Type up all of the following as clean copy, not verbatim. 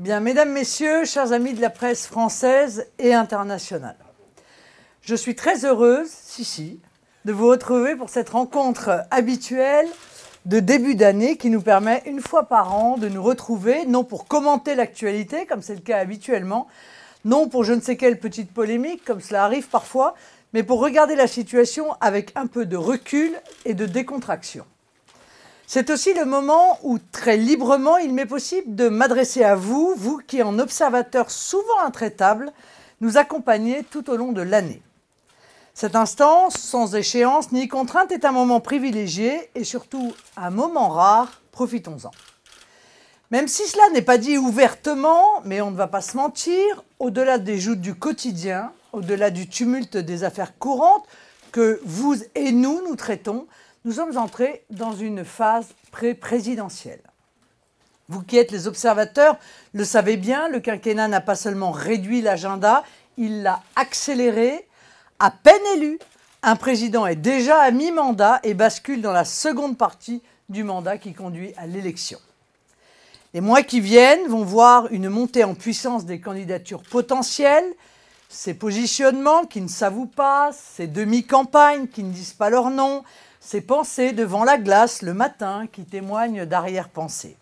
Bien, mesdames, messieurs, chers amis de la presse française et internationale, je suis très heureuse, de vous retrouver pour cette rencontre habituelle de début d'année qui nous permet une fois par an de nous retrouver, non pour commenter l'actualité, comme c'est le cas habituellement, non pour je ne sais quelle petite polémique, comme cela arrive parfois, mais pour regarder la situation avec un peu de recul et de décontraction. C'est aussi le moment où, très librement, il m'est possible de m'adresser à vous, vous qui, en observateur souvent intraitable, nous accompagnez tout au long de l'année. Cet instant, sans échéance ni contrainte, est un moment privilégié et surtout un moment rare, profitons-en. Même si cela n'est pas dit ouvertement, mais on ne va pas se mentir, au-delà des joutes du quotidien, au-delà du tumulte des affaires courantes que vous et nous traitons, nous sommes entrés dans une phase pré-présidentielle. Vous qui êtes les observateurs le savez bien, le quinquennat n'a pas seulement réduit l'agenda, il l'a accéléré. À peine élu, un président est déjà à mi-mandat et bascule dans la seconde partie du mandat qui conduit à l'élection. Les mois qui viennent vont voir une montée en puissance des candidatures potentielles, ces positionnements qui ne s'avouent pas, ces demi-campagnes qui ne disent pas leur nom, ces pensées devant la glace le matin qui témoignent d'arrière-pensée.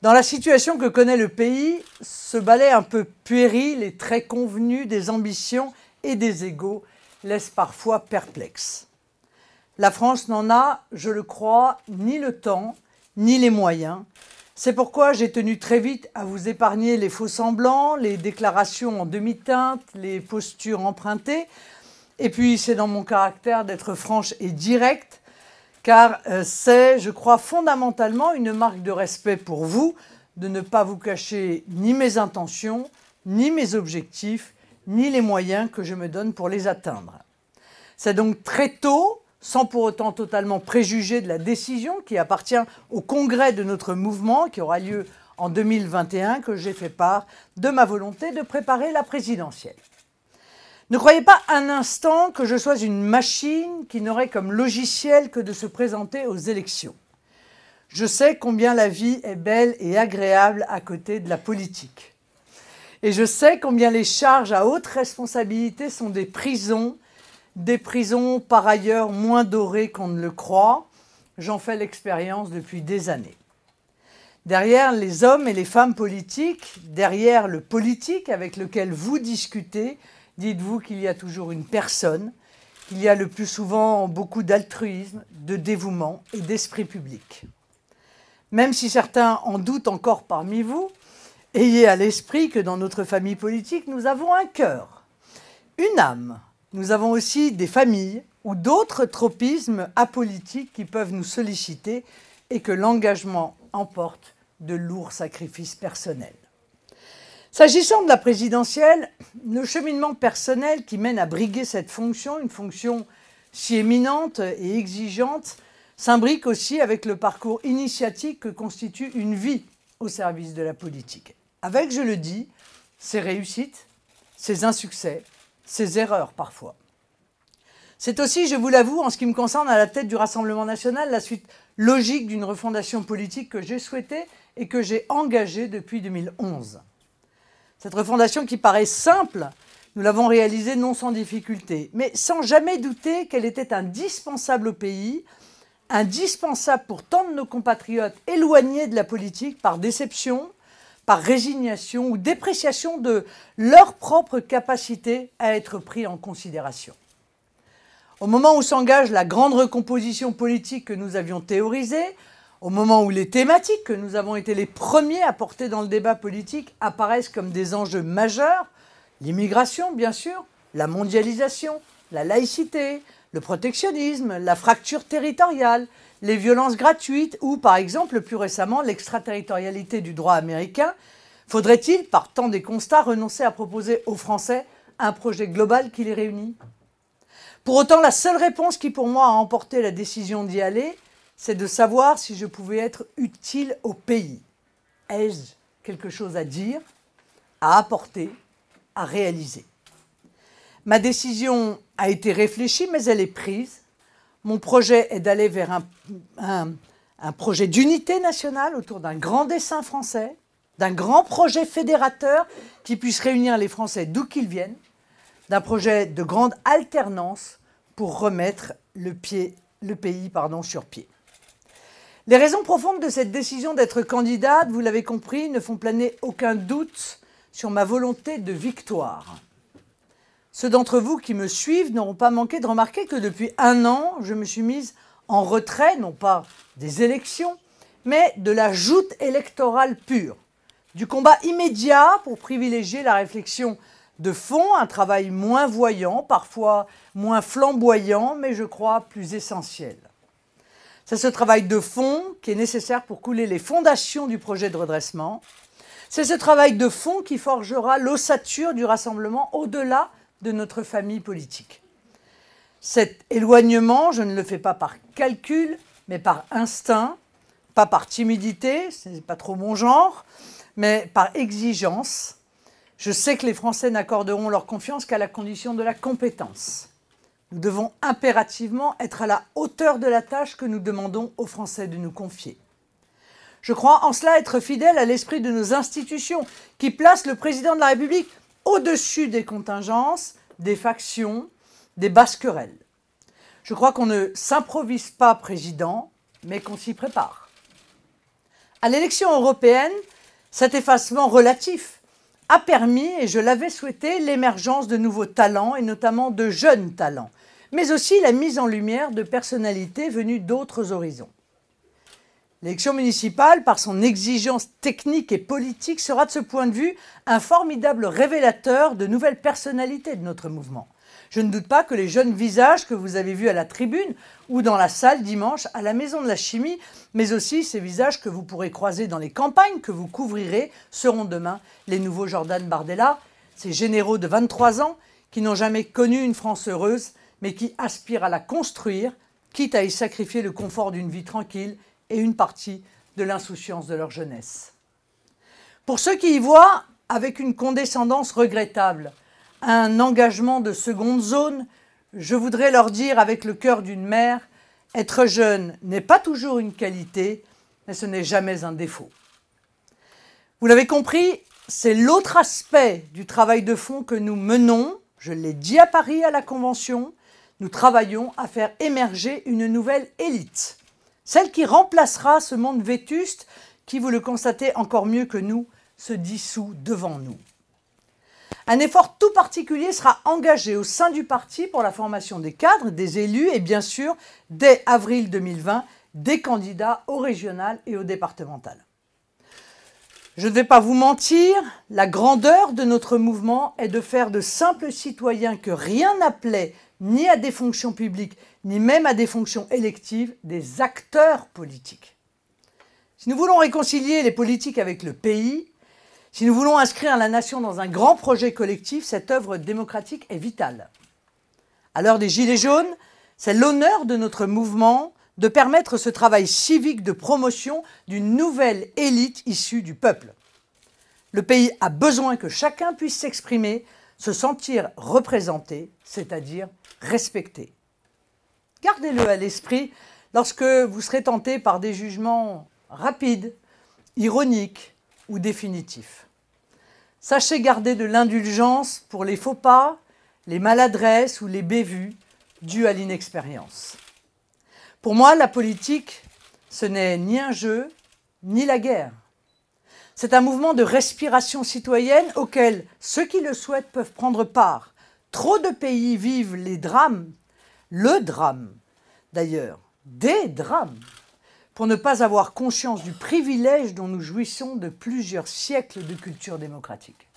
Dans la situation que connaît le pays, ce balai un peu puéril et très convenu des ambitions et des égos laisse parfois perplexe. La France n'en a, je le crois, ni le temps, ni les moyens. C'est pourquoi j'ai tenu très vite à vous épargner les faux-semblants, les déclarations en demi-teinte, les postures empruntées. Et puis, c'est dans mon caractère d'être franche et directe, car c'est, je crois, fondamentalement une marque de respect pour vous de ne pas vous cacher ni mes intentions, ni mes objectifs, ni les moyens que je me donne pour les atteindre. C'est donc très tôt, sans pour autant totalement préjuger de la décision qui appartient au congrès de notre mouvement, qui aura lieu en 2021, que j'ai fait part de ma volonté de préparer la présidentielle. Ne croyez pas un instant que je sois une machine qui n'aurait comme logiciel que de se présenter aux élections. Je sais combien la vie est belle et agréable à côté de la politique. Et je sais combien les charges à haute responsabilité sont des prisons par ailleurs moins dorées qu'on ne le croit. J'en fais l'expérience depuis des années. Derrière les hommes et les femmes politiques, derrière le politique avec lequel vous discutez, dites-vous qu'il y a toujours une personne, qu'il y a le plus souvent beaucoup d'altruisme, de dévouement et d'esprit public. Même si certains en doutent encore parmi vous, ayez à l'esprit que dans notre famille politique, nous avons un cœur, une âme. Nous avons aussi des familles ou d'autres tropismes apolitiques qui peuvent nous solliciter et que l'engagement emporte de lourds sacrifices personnels. S'agissant de la présidentielle, le cheminement personnel qui mène à briguer cette fonction, une fonction si éminente et exigeante, s'imbrique aussi avec le parcours initiatique que constitue une vie au service de la politique. Avec, je le dis, ses réussites, ses insuccès, ses erreurs parfois. C'est aussi, je vous l'avoue, en ce qui me concerne, à la tête du Rassemblement national, la suite logique d'une refondation politique que j'ai souhaitée et que j'ai engagée depuis 2011. Cette refondation qui paraît simple, nous l'avons réalisée non sans difficulté, mais sans jamais douter qu'elle était indispensable au pays, indispensable pour tant de nos compatriotes éloignés de la politique par déception, par résignation ou dépréciation de leur propre capacité à être pris en considération. Au moment où s'engage la grande recomposition politique que nous avions théorisée, au moment où les thématiques que nous avons été les premiers à porter dans le débat politique apparaissent comme des enjeux majeurs, l'immigration bien sûr, la mondialisation, la laïcité, le protectionnisme, la fracture territoriale, les violences gratuites ou, par exemple, plus récemment, l'extraterritorialité du droit américain, faudrait-il, partant des constats, renoncer à proposer aux Français un projet global qui les réunit? Pour autant, la seule réponse qui, pour moi, a emporté la décision d'y aller, c'est de savoir si je pouvais être utile au pays. Ai-je quelque chose à dire, à apporter, à réaliser? Ma décision a été réfléchie, mais elle est prise. Mon projet est d'aller vers un projet d'unité nationale autour d'un grand dessein français, d'un grand projet fédérateur qui puisse réunir les Français d'où qu'ils viennent, d'un projet de grande alternance pour remettre le pays sur pied. Les raisons profondes de cette décision d'être candidate, vous l'avez compris, ne font planer aucun doute sur ma volonté de victoire. Ceux d'entre vous qui me suivent n'auront pas manqué de remarquer que depuis 1 an, je me suis mise en retrait, non pas des élections, mais de la joute électorale pure, du combat immédiat pour privilégier la réflexion de fond, un travail moins voyant, parfois moins flamboyant, mais je crois plus essentiel. C'est ce travail de fond qui est nécessaire pour couler les fondations du projet de redressement. C'est ce travail de fond qui forgera l'ossature du rassemblement au-delà de notre famille politique. Cet éloignement, je ne le fais pas par calcul, mais par instinct, pas par timidité, ce n'est pas trop mon genre, mais par exigence. Je sais que les Français n'accorderont leur confiance qu'à la condition de la compétence. Nous devons impérativement être à la hauteur de la tâche que nous demandons aux Français de nous confier. Je crois en cela être fidèle à l'esprit de nos institutions qui placent le président de la République au-dessus des contingences, des factions, des basses querelles. Je crois qu'on ne s'improvise pas président, mais qu'on s'y prépare. À l'élection européenne, cet effacement relatif a permis, et je l'avais souhaité, l'émergence de nouveaux talents, et notamment de jeunes talents, mais aussi la mise en lumière de personnalités venues d'autres horizons. L'élection municipale, par son exigence technique et politique, sera de ce point de vue un formidable révélateur de nouvelles personnalités de notre mouvement. Je ne doute pas que les jeunes visages que vous avez vus à la tribune ou dans la salle dimanche à la Maison de la Chimie, mais aussi ces visages que vous pourrez croiser dans les campagnes que vous couvrirez, seront demain les nouveaux Jordan Bardella, ces généraux de 23 ans qui n'ont jamais connu une France heureuse, mais qui aspirent à la construire, quitte à y sacrifier le confort d'une vie tranquille et une partie de l'insouciance de leur jeunesse. Pour ceux qui y voient, avec une condescendance regrettable, un engagement de seconde zone, je voudrais leur dire avec le cœur d'une mère, être jeune n'est pas toujours une qualité, mais ce n'est jamais un défaut. Vous l'avez compris, c'est l'autre aspect du travail de fond que nous menons, je l'ai dit à Paris à la Convention, nous travaillons à faire émerger une nouvelle élite, celle qui remplacera ce monde vétuste qui, vous le constatez encore mieux que nous, se dissout devant nous. Un effort tout particulier sera engagé au sein du parti pour la formation des cadres, des élus et bien sûr, dès avril 2020, des candidats au régional et au départemental. Je ne vais pas vous mentir, la grandeur de notre mouvement est de faire de simples citoyens que rien n'appelait ni à des fonctions publiques, ni même à des fonctions électives, des acteurs politiques. Si nous voulons réconcilier les politiques avec le pays, si nous voulons inscrire la nation dans un grand projet collectif, cette œuvre démocratique est vitale. À l'heure des Gilets jaunes, c'est l'honneur de notre mouvement de permettre ce travail civique de promotion d'une nouvelle élite issue du peuple. Le pays a besoin que chacun puisse s'exprimer, se sentir représenté, c'est-à-dire respecté. Gardez-le à l'esprit lorsque vous serez tenté par des jugements rapides, ironiques, ou définitif. Sachez garder de l'indulgence pour les faux pas, les maladresses ou les bévues dues à l'inexpérience. Pour moi, la politique, ce n'est ni un jeu, ni la guerre. C'est un mouvement de respiration citoyenne auquel ceux qui le souhaitent peuvent prendre part. Trop de pays vivent les drames, le drame d'ailleurs, des drames, pour ne pas avoir conscience du privilège dont nous jouissons de plusieurs siècles de culture démocratique.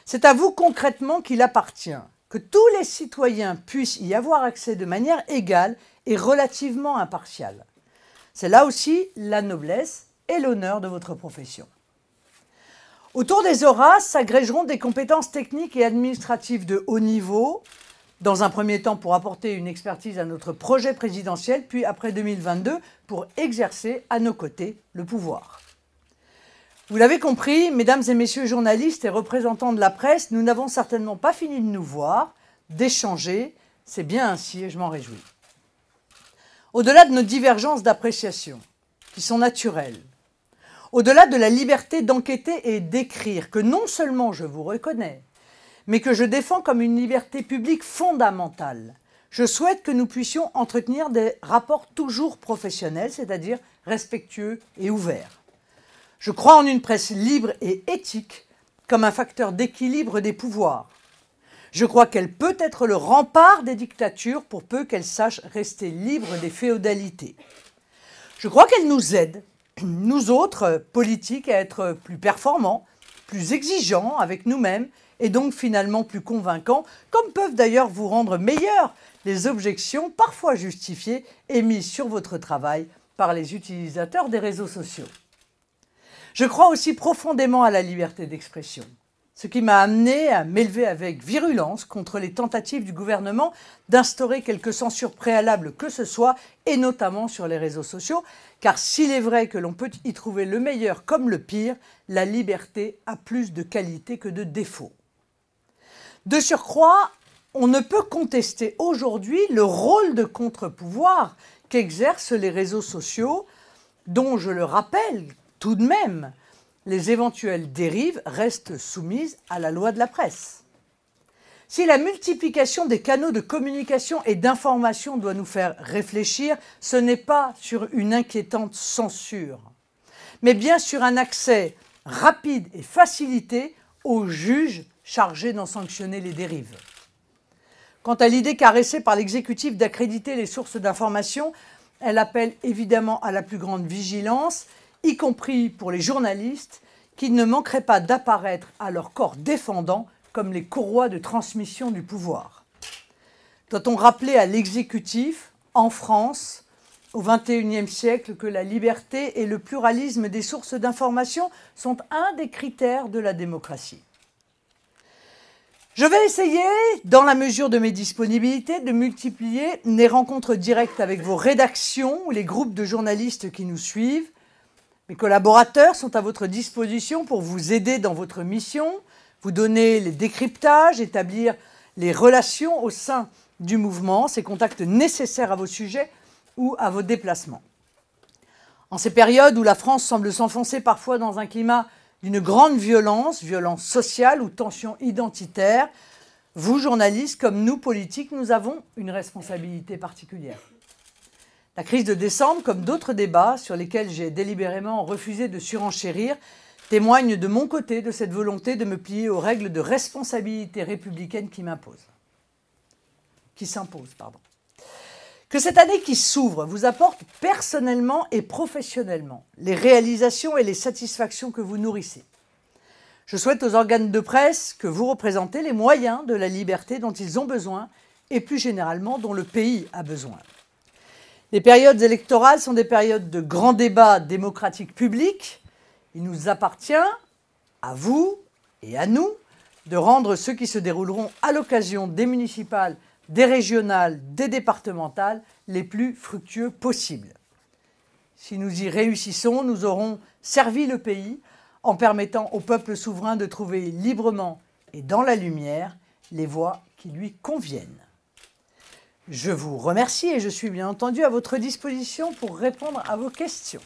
C'est à vous concrètement qu'il appartient que tous les citoyens puissent y avoir accès de manière égale et relativement impartiale. C'est là aussi la noblesse et l'honneur de votre profession. Autour des Horaces s'agrégeront des compétences techniques et administratives de haut niveau, dans un premier temps pour apporter une expertise à notre projet présidentiel, puis après 2022 pour exercer à nos côtés le pouvoir. Vous l'avez compris, mesdames et messieurs journalistes et représentants de la presse, nous n'avons certainement pas fini de nous voir, d'échanger, c'est bien ainsi et je m'en réjouis. Au-delà de nos divergences d'appréciation, qui sont naturelles, Au-delà de la liberté d'enquêter et d'écrire, que non seulement je vous reconnais, mais que je défends comme une liberté publique fondamentale, je souhaite que nous puissions entretenir des rapports toujours professionnels, c'est-à-dire respectueux et ouverts. Je crois en une presse libre et éthique comme un facteur d'équilibre des pouvoirs. Je crois qu'elle peut être le rempart des dictatures pour peu qu'elle sache rester libre des féodalités. Je crois qu'elle nous aide, nous autres politiques, à être plus performants, plus exigeants avec nous-mêmes et donc finalement plus convaincants, comme peuvent d'ailleurs vous rendre meilleurs les objections, parfois justifiées, émises sur votre travail par les utilisateurs des réseaux sociaux. Je crois aussi profondément à la liberté d'expression, ce qui m'a amené à m'élever avec virulence contre les tentatives du gouvernement d'instaurer quelque censure préalable que ce soit, et notamment sur les réseaux sociaux, car s'il est vrai que l'on peut y trouver le meilleur comme le pire, la liberté a plus de qualité que de défauts. De surcroît, on ne peut contester aujourd'hui le rôle de contre-pouvoir qu'exercent les réseaux sociaux, dont, je le rappelle, tout de même, les éventuelles dérives restent soumises à la loi de la presse. Si la multiplication des canaux de communication et d'information doit nous faire réfléchir, ce n'est pas sur une inquiétante censure, mais bien sur un accès rapide et facilité aux juges chargés d'en sanctionner les dérives. Quant à l'idée caressée par l'exécutif d'accréditer les sources d'information, elle appelle évidemment à la plus grande vigilance, y compris pour les journalistes, qui ne manqueraient pas d'apparaître à leur corps défendant comme les courroies de transmission du pouvoir. Doit-on rappeler à l'exécutif, en France, au XXIe siècle, que la liberté et le pluralisme des sources d'information sont un des critères de la démocratie? Je vais essayer, dans la mesure de mes disponibilités, de multiplier les rencontres directes avec vos rédactions ou les groupes de journalistes qui nous suivent. Mes collaborateurs sont à votre disposition pour vous aider dans votre mission, vous donner les décryptages, établir les relations au sein du mouvement, ces contacts nécessaires à vos sujets ou à vos déplacements. En ces périodes où la France semble s'enfoncer parfois dans un climat d'une grande violence, violence sociale ou tension identitaire, vous, journalistes, comme nous, politiques, nous avons une responsabilité particulière. La crise de décembre, comme d'autres débats sur lesquels j'ai délibérément refusé de surenchérir, témoigne de mon côté de cette volonté de me plier aux règles de responsabilité républicaine qui s'imposent. Que cette année qui s'ouvre vous apporte personnellement et professionnellement les réalisations et les satisfactions que vous nourrissez. Je souhaite aux organes de presse que vous représentez les moyens de la liberté dont ils ont besoin et plus généralement dont le pays a besoin. Les périodes électorales sont des périodes de grands débats démocratiques publics. Il nous appartient, à vous et à nous, de rendre ceux qui se dérouleront à l'occasion des municipales, des régionales, des départementales, les plus fructueux possibles. Si nous y réussissons, nous aurons servi le pays en permettant au peuple souverain de trouver librement et dans la lumière les voies qui lui conviennent. Je vous remercie et je suis bien entendu à votre disposition pour répondre à vos questions.